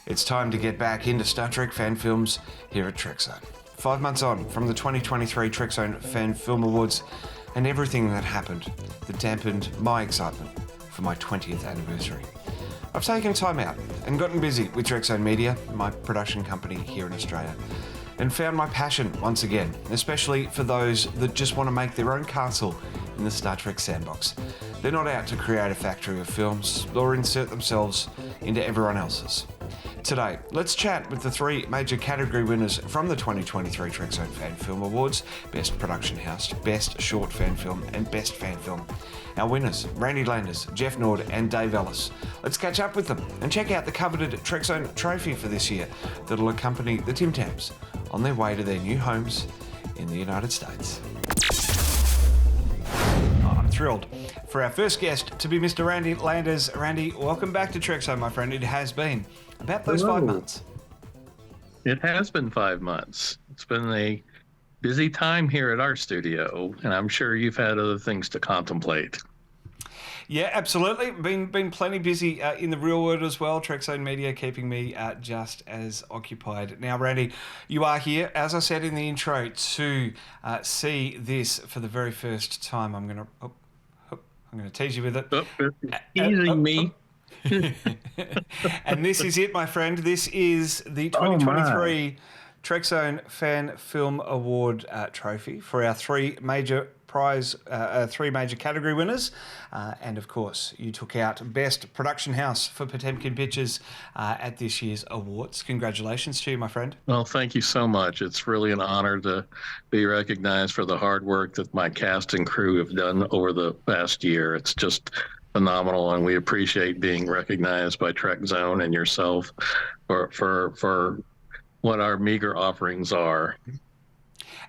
It's time to get back into Star Trek fan films here at Trek Zone. 5 months on from the 2023 Trek Zone Fan Film Awards and everything that happened that dampened my excitement for my 20th anniversary. I've taken time out and gotten busy with Trek Zone Media, my production company here in Australia, and found my passion once again, especially for those that just want to make their own castle in the Star Trek sandbox. They're not out to create a factory of films or insert themselves into everyone else's. Today, let's chat with the three major category winners from the 2023 Trek Zone Fan Film Awards: Best Production House, Best Short Fan Film, and Best Fan Film. Our winners, Randy Landers, Jeff Nord, and Dave Ellis. Let's catch up with them and check out the coveted Trek Zone trophy for this year that'll accompany the Tim Tams on their way to their new homes in the United States. I'm thrilled for our first guest to be Mr. Randy Landers. Randy, welcome back to Trek Zone, my friend. It has been about those 5 months. It has been 5 months. It's been a busy time here at our studio, and I'm sure you've had other things to contemplate. Yeah, absolutely. Been plenty busy in the real world as well. Trek Zone Media keeping me just as occupied. Now, Randy, you are here, as I said in the intro, to see this for the very first time. I'm going to tease you with it. Teasing me. And this is it, my friend. This is the 2023 Trek Zone Fan Film Award trophy for our three major category winners. And of course, you took out Best Production House for Potemkin Pictures at this year's awards. Congratulations to you, my friend. Well, thank you so much. It's really an honor to be recognized for the hard work that my cast and crew have done over the past year. It's just phenomenal, and we appreciate being recognized by Trek Zone and yourself for what our meager offerings are.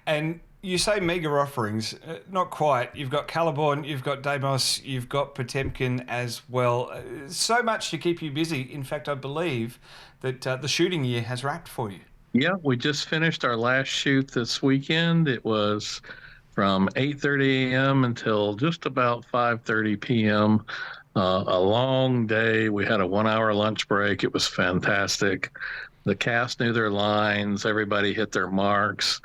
And you say meager offerings, not quite. You've got Caliborn, you've got Deimos, you've got Potemkin as well. So much to keep you busy. In fact, I believe that the shooting year has wrapped for you. Yeah, we just finished our last shoot this weekend. It was from 8:30 a.m. until just about 5:30 p.m. A long day. We had a 1-hour lunch break. It was fantastic. The cast knew their lines. Everybody hit their marks.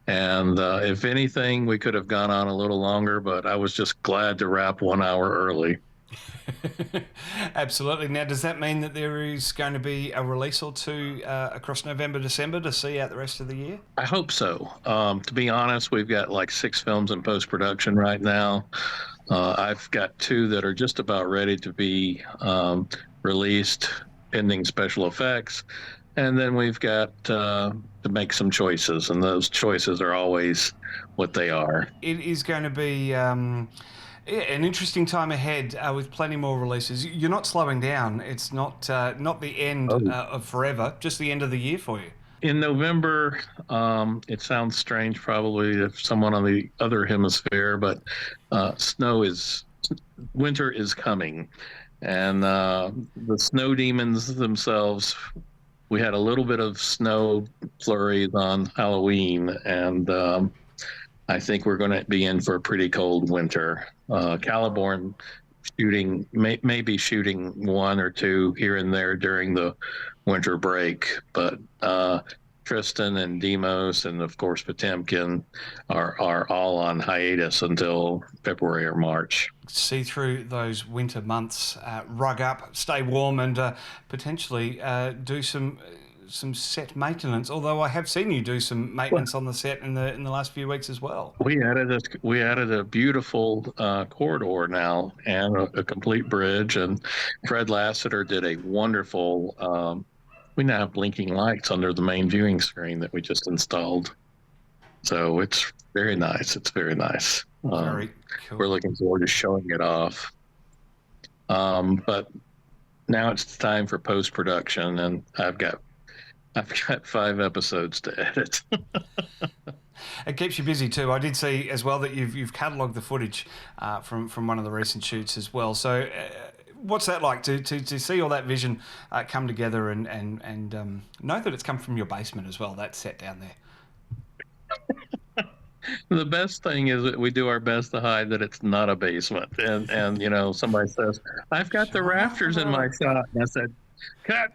And if anything, we could have gone on a little longer, but I was just glad to wrap 1 hour early. Absolutely. Now, does that mean that there is going to be a release or two across November, December to see out the rest of the year? I hope so. To be honest, we've got like 6 films in post-production right now. I've got 2 that are just about ready to be released, pending special effects. And then we've got to make some choices, and those choices are always what they are. It is going to be an interesting time ahead with plenty more releases. You're not slowing down. It's not the end of forever, just the end of the year for you. In November, it sounds strange probably to someone on the other hemisphere, but winter is coming. And the snow demons themselves, we had a little bit of snow flurries on Halloween, and I think we're going to be in for a pretty cold winter. Caliborn may be shooting 1 or 2 here and there during the winter break, but Tristan and Deimos and of course Potemkin are all on hiatus until February or March. See through those winter months, rug up, stay warm, and potentially do some set maintenance. Although I have seen you do some maintenance on the set in the last few weeks as well. We added a beautiful corridor now and a complete bridge. And Fred Lassiter did a wonderful. We now have blinking lights under the main viewing screen that we just installed. So it's very nice. It's very nice. Very cool. We're looking forward to showing it off. But now it's time for post-production, and I've got 5 episodes to edit. It keeps you busy too. I did see as well that you've catalogued the footage from one of the recent shoots as well. So what's that like to see all that vision come together and know that it's come from your basement as well, that set down there? The best thing is that we do our best to hide that it's not a basement. And you know, somebody says, I've got the rafters in my shot. And I said, cut,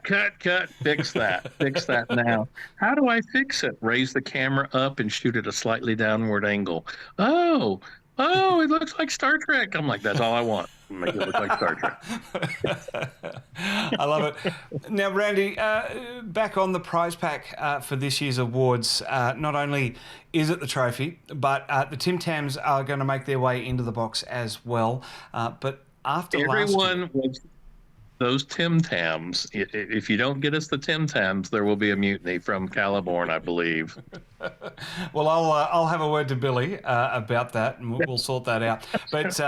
fix that now. How do I fix it? Raise the camera up and shoot at a slightly downward angle. Oh, it looks like Star Trek. I'm like, that's all I want. Make it look like Star Trek. I love it. Now, Randy, back on the prize pack for this year's awards, not only is it the trophy, but the Tim Tams are going to make their way into the box as well. But after everyone was those Tim Tams. If you don't get us the Tim Tams, there will be a mutiny from Caliborn, I believe. Well, I'll have a word to Billy about that, and we'll sort that out. But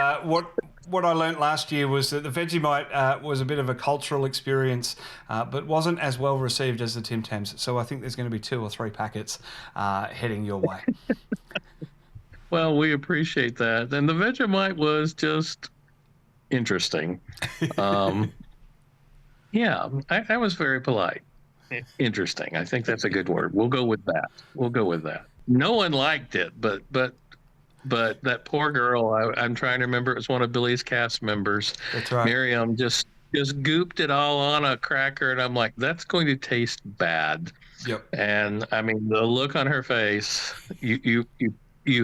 what I learnt last year was that the Vegemite was a bit of a cultural experience, but wasn't as well received as the Tim Tams. So I think there's going to be 2 or 3 packets heading your way. Well, we appreciate that. And the Vegemite was just interesting. Yeah, I was very polite. Interesting. I think that's a good word. We'll go with that. No one liked it, but that poor girl, I'm trying to remember, it was one of Billy's cast members. That's right. Miriam just gooped it all on a cracker, and I'm like, that's going to taste bad. Yep. And I mean, the look on her face, you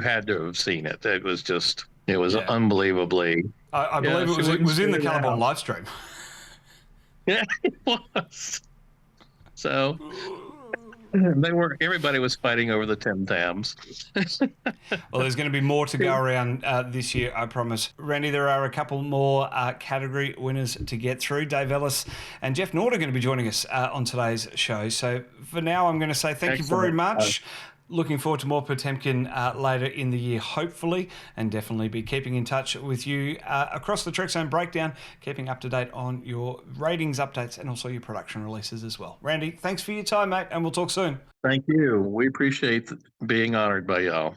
had to have seen it. It was unbelievably. I believe it was in the Caliborn live stream. Yeah, it was. So everybody was fighting over the Tim Tams. Well, there's going to be more to go around this year, I promise. Randy, there are a couple more category winners to get through. Dave Ellis and Jeff Nord are going to be joining us on today's show. So for now, I'm going to say thank you very much. Looking forward to more Potemkin later in the year, hopefully, and definitely be keeping in touch with you across the Trek Zone Breakdown, keeping up to date on your ratings updates and also your production releases as well. Randy, thanks for your time, mate, and we'll talk soon. Thank you. We appreciate being honored by y'all.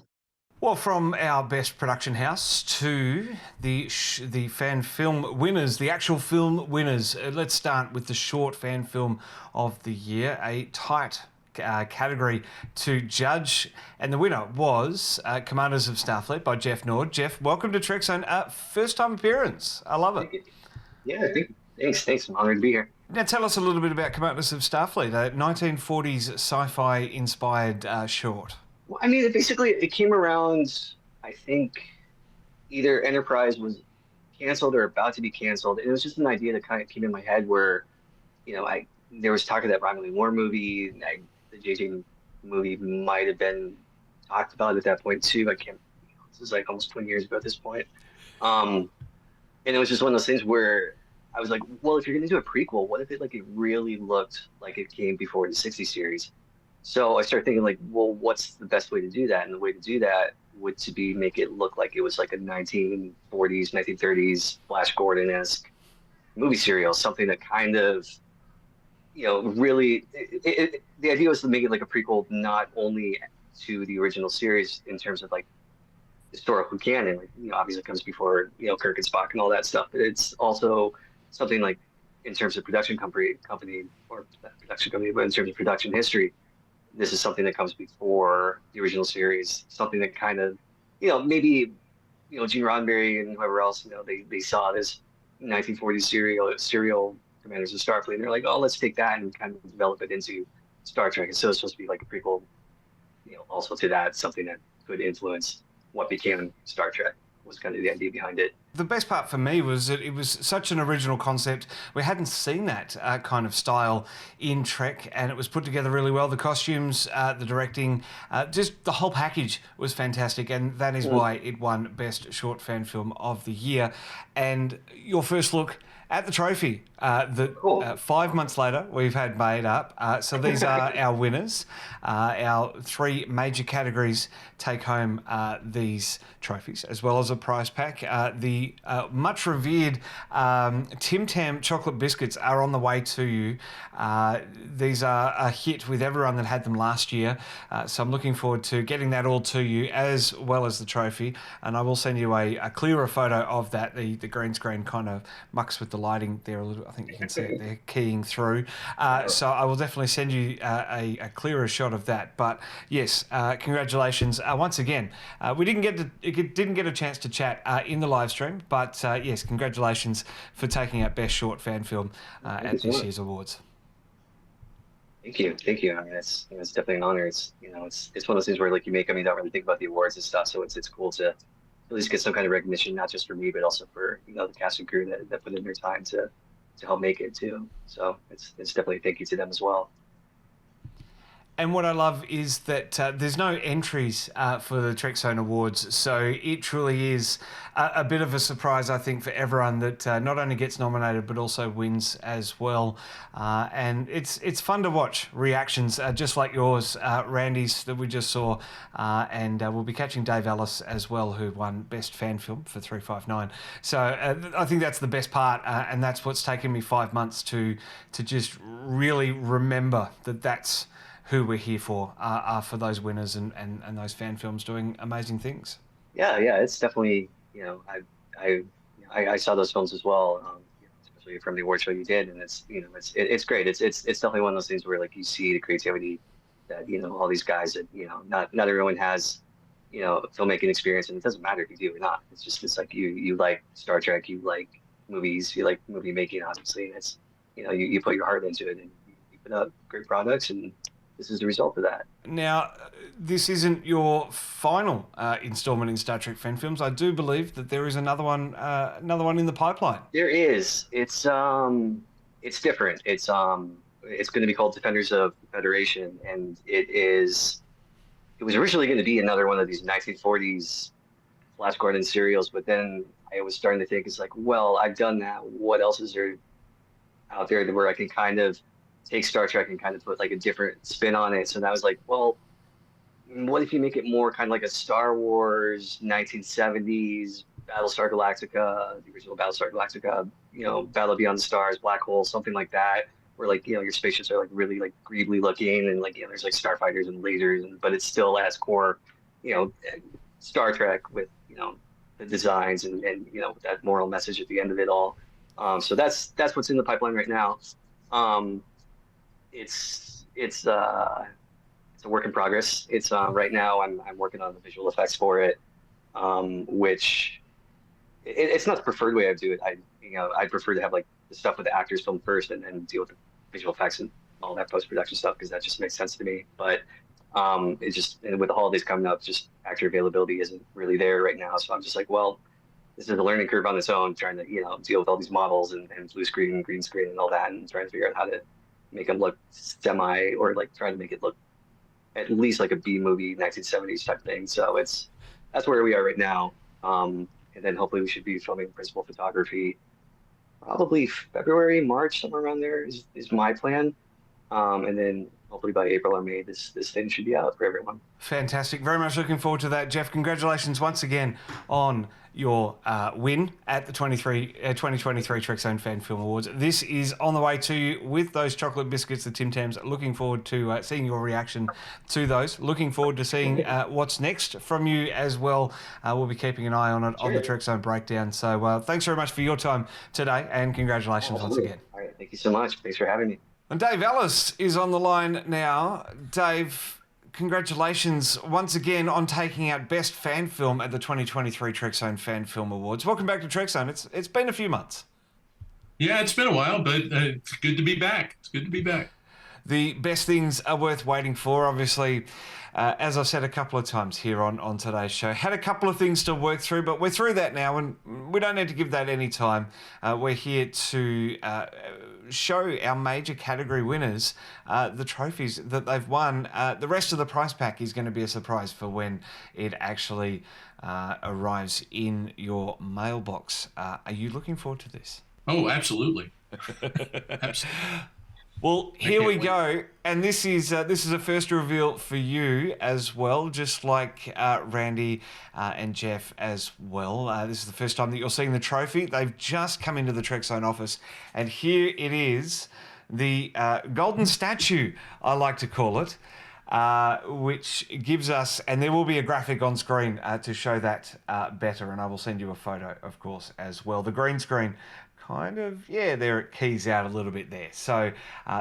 Well, from our best production house to the fan film winners, the actual film winners, let's start with the short fan film of the year, a tight category to judge, and the winner was Commanders of Starfleet by Jeff Nord. Jeff, welcome to Trek Zone. First time appearance. I love it. Yeah, thanks. I'm honored to be here. Now tell us a little bit about Commanders of Starfleet, a 1940s sci-fi inspired short. Well, I mean, it came around, I think, either Enterprise was canceled or about to be canceled, and it was just an idea that kind of came in my head where, there was talk of that Romulan War movie, the JJ movie might have been talked about at that point too. This is like almost 20 years ago at this point. And it was just one of those things where I was like, well, if you're going to do a prequel, what if it really looked like it came before the 60 series? So I started thinking well, what's the best way to do that? And the way to do that would to be make it look like it was like a 1940s, 1930s Flash Gordon-esque movie serial, something that kind of, really, the idea was to make it like a prequel, not only to the original series in terms of historical canon, obviously it comes before, Kirk and Spock and all that stuff, but it's also something in terms of production company, or not production company, but in terms of production history, this is something that comes before the original series, something that kind of, maybe, Gene Roddenberry and whoever else, they saw this 1940s serial Commanders of Starfleet, and they're like, oh, let's take that and kind of develop it into Star Trek. And so it's supposed to be like a prequel, also to that, something that could influence what became Star Trek, was kind of the idea behind it. The best part for me was that it was such an original concept. We hadn't seen that kind of style in Trek, and it was put together really well. The costumes, the directing, just the whole package was fantastic, and that is why it won Best Short Fan Film of the Year. And your first look at the trophy that 5 months later we've had made up. So these are our winners. Our 3 major categories take home these trophies, as well as a prize pack. The much revered Tim Tam chocolate biscuits are on the way to you. These are a hit with everyone that had them last year. So I'm looking forward to getting that all to you, as well as the trophy. And I will send you a clearer photo of that. The green screen kind of mucks with the lighting there a little. I think you can see it there keying through. So I will definitely send you a clearer shot of that. But yes, congratulations once again. We didn't get a chance to chat in the live stream. soon. But yes, congratulations for taking out Best Short Fan Film at this year's awards. Thank you. I mean, it's definitely an honor. It's it's one of those things where like you make I mean, don't really think about the awards and stuff. So it's cool to at least get some kind of recognition, not just for me, but also for the cast and crew that put in their time to help make it too. So it's definitely a thank you to them as well. And what I love is that there's no entries for the TrekZone Awards, so it truly is a bit of a surprise, I think, for everyone that not only gets nominated but also wins as well. And it's fun to watch reactions, just like yours, Randy's that we just saw, and we'll be catching Dave Ellis as well, who won Best Fan Film for 359. So I think that's the best part, and that's what's taken me 5 months to just really remember that's who we're here for those winners and those fan films doing amazing things. Yeah, it's definitely I saw those films as well, especially from the award show you did, and it's it's great. It's definitely one of those things where like you see the creativity that all these guys that not everyone has filmmaking experience, and it doesn't matter if you do or not. It's like you like Star Trek, you like movies, you like movie making, obviously, and it's you put your heart into it and you put out great products, and this is the result of that. Now, this isn't your final installment in Star Trek Fan Films. I do believe that there is another one in the pipeline. There is. It's different. It's going to be called Defenders of the Federation, and it was originally going to be another one of these 1940s Flash Gordon serials, but then I was starting to think, it's like, well, I've done that. What else is there out there where I can kind of take Star Trek and kind of put like a different spin on it? So that was like, well, what if you make it more kind of like a Star Wars 1970s Battlestar Galactica, the original Battlestar Galactica, Battle Beyond the Stars, Black Hole, something like that, where like your spaceships are like really like greebly looking, and like there's like starfighters and lasers, but it still has core Star Trek with the designs and that moral message at the end of it all. So that's what's in the pipeline right now. It's a work in progress. It's right now I'm working on the visual effects for it, which it's not the preferred way I do it. I prefer to have like the stuff with the actors film first and then deal with the visual effects and all that post-production stuff, because that just makes sense to me. But it's just, and with the holidays coming up, just actor availability isn't really there right now. So I'm just like, well, this is a learning curve on its own, trying to deal with all these models and blue screen and green screen and all that, and trying to figure out how to make them look semi, or like trying to make it look at least like a B movie 1970s type thing. So that's where we are right now. And then hopefully we should be filming principal photography probably February, March, somewhere around there is my plan. And then hopefully by April or May, this thing should be out for everyone. Fantastic. Very much looking forward to that, Jeff. Congratulations once again on your win at the 2023 TrekZone Fan Film Awards. This is on the way to you with those chocolate biscuits, the Tim Tams. Looking forward to seeing your reaction to those. Looking forward to seeing what's next from you as well. We'll be keeping an eye on it on the TrekZone Breakdown. So thanks very much for your time today, and congratulations once again. All right. Thank you so much. Thanks for having me. And Dave Ellis is on the line now. Dave, congratulations once again on taking out Best Fan Film at the 2023 TrekZone Fan Film Awards. Welcome back to TrekZone. It's been a few months. Yeah, it's been a while, but it's good to be back. It's good to be back. The best things are worth waiting for, obviously. As I've said a couple of times here on today's show, had a couple of things to work through, but we're through that now, and we don't need to give that any time. We're here to show our major category winners the trophies that they've won. The rest of the prize pack is going to be a surprise for when it actually arrives in your mailbox. Are you looking forward to this? Oh, absolutely. Absolutely. Well, here we go, and this is a first reveal for you as well, just like Randy and Jeff as well. This is the first time that you're seeing the trophy. They've just come into the TrekZone office, and here it is, the golden statue, I like to call it, which gives us, and there will be a graphic on screen to show that better, and I will send you a photo, of course, as well. The green screen kind of, there it keys out a little bit there. So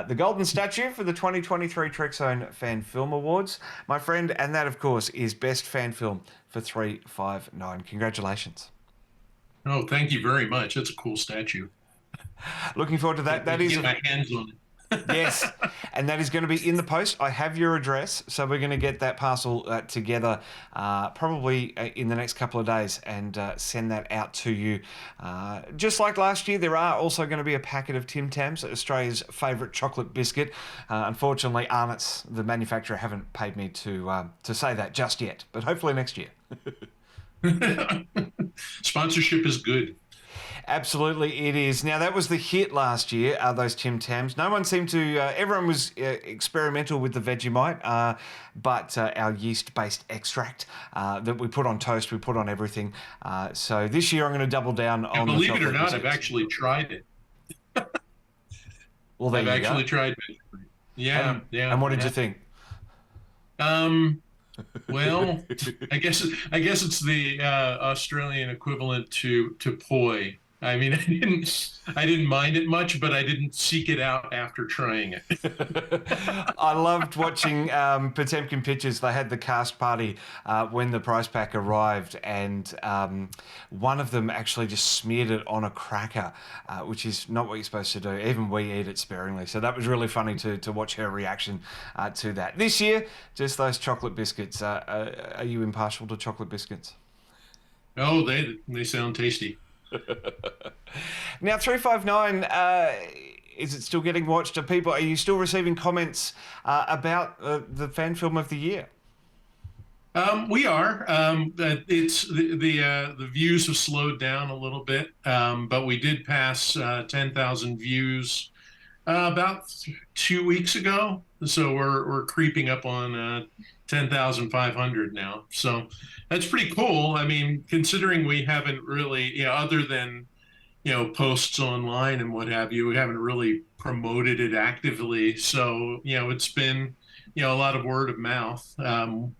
the golden statue for the 2023 TrekZone Fan Film Awards, my friend, and that, of course, is Best Fan Film for 359. Congratulations. Oh, thank you very much. That's a cool statue. Looking forward to that. I That can is get my hands on it. yes, and that is going to be in the post. I have your address, so we're going to get that parcel together probably in the next couple of days and send that out to you. Just like last year, there are also going to be a packet of Tim Tams, Australia's favourite chocolate biscuit. Unfortunately, Arnott's, the manufacturer, haven't paid me to say that just yet, but hopefully next year. Sponsorship is good. Absolutely, it is. Now, that was the hit last year, those Tim Tams. No one seemed to, everyone was experimental with the Vegemite, but our yeast-based extract that we put on toast, we put on everything. So this year I'm going to double down on the Believe it or chocolate not, biscuits. I've actually tried it. Well, there I've you actually go. tried it. Yeah, yeah. And what did you think? Well, I guess it's the Australian equivalent to poi. I mean, I didn't mind it much, but I didn't seek it out after trying it. I loved watching Potemkin Pictures. They had the cast party when the prize pack arrived, and one of them actually just smeared it on a cracker, which is not what you're supposed to do. Even we eat it sparingly. So that was really funny to watch her reaction to that. This year, just those chocolate biscuits. Are you impartial to chocolate biscuits? Oh, they sound tasty. Now, 359, is it still getting watched? Are you still receiving comments about the fan film of the year? We are. It's the views have slowed down a little bit, but we did pass 10,000 views about 2 weeks ago. So we're creeping up on 10,500 now. So that's pretty cool. I mean, considering we haven't really, other than posts online and what have you, we haven't really promoted it actively. So it's been a lot of word of mouth.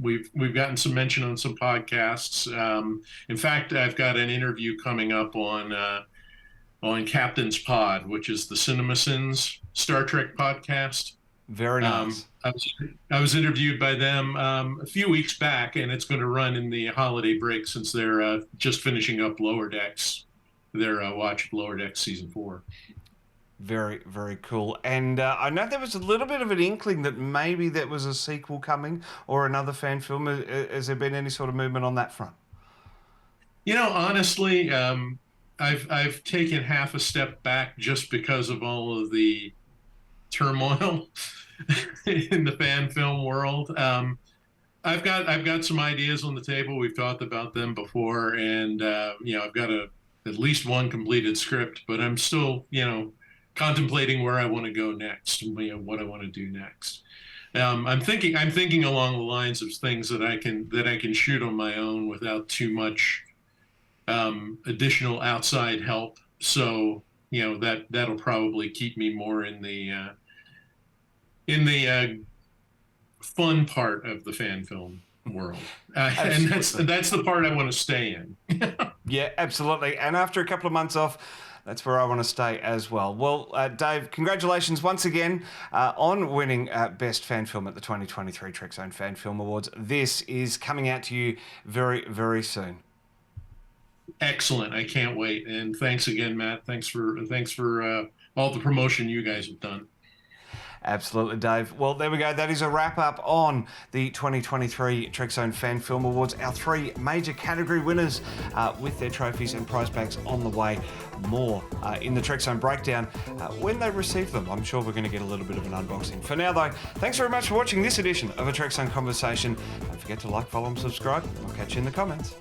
We've gotten some mention on some podcasts. In fact, I've got an interview coming up on Captain's Pod, which is the CinemaSins Star Trek podcast. Very nice. I was interviewed by them a few weeks back, and it's going to run in the holiday break since they're just finishing up Lower Decks. Their watch of Lower Decks season 4. Very, very cool. And I know there was a little bit of an inkling that maybe there was a sequel coming or another fan film. Has there been any sort of movement on that front? Honestly, I've taken half a step back just because of all of the turmoil in the fan film world. I've got some ideas on the table. We've talked about them before, and I've got at least one completed script, but I'm still contemplating where I want to go next, what I want to do next. I'm thinking along the lines of things that I can shoot on my own without too much additional outside help. So that'll probably keep me more in the fun part of the fan film world, and that's the part I want to stay in. Yeah, absolutely. And after a couple of months off, that's where I want to stay as well. Well, Dave, congratulations once again on winning Best Fan Film at the 2023 Trek Zone Fan Film Awards. This is coming out to you very, very soon. Excellent. I can't wait. And thanks again, Matt. Thanks for all the promotion you guys have done. Absolutely, Dave. Well, there we go. That is a wrap-up on the 2023 Trek Zone Fan Film Awards. Our 3 major category winners with their trophies and prize packs on the way. More in the Trek Zone Breakdown when they receive them. I'm sure we're going to get a little bit of an unboxing. For now, though, thanks very much for watching this edition of A Trek Zone Conversation. Don't forget to like, follow, and subscribe. I'll catch you in the comments.